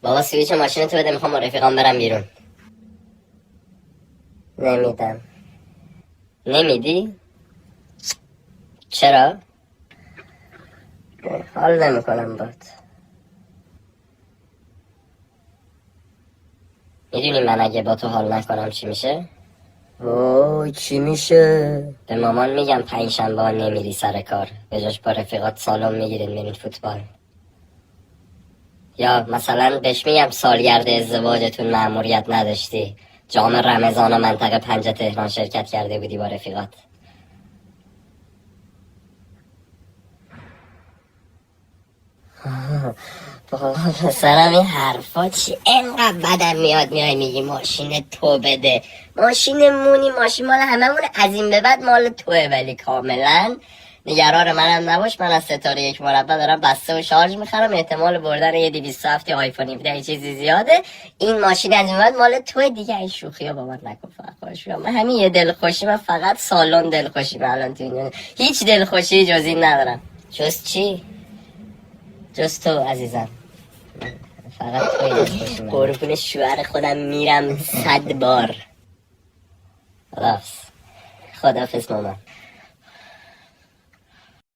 بابا سویچ ماشین تو بده، میخوام با رفیقام برم بیرون. نمیدم. نمیدی؟ چرا؟ حال نمیکنم بات. میدونی من اگه با تو حال نکنم چی میشه؟ وای چی میشه؟ به مامان میگم 5 شنبه ها نمیری سر کار، به جاش با رفیقات سالن میگیرین میرین فوتبال. یا مثلا بهش میگم سالگرد ازدواجتون مأموریت نداشتی، جام رمضان و منطقه 5 تهران شرکت کرده بودی با رفیقات. بابا سرم این حرفا چی انقدر بدم میاد میای میگی ماشین تو بده. ماشین مونی، ماشین مال هممونه، از این به بعد مال توه، ولی کاملا نگران منم نباش. من از ستاره یک مربع دارم بسته و شارژ میخرم، احتمال بردن یه 207 آیفون 17 چیزی زیاده. این ماشین از این بعد مال توه دیگه. این شوخی ها با من نکن فقط خواهش میکنم. من همین یه دلخوشی، من فقط سالن دلخوشی من الان تو این هیچ دلخوشی جز این ندارم. جز چی؟ جز تو عزیزم، فقط توی دلخوشی من. قربون شوهر خودم میرم 100 بار. خداحافظ. خداحافظ مامان.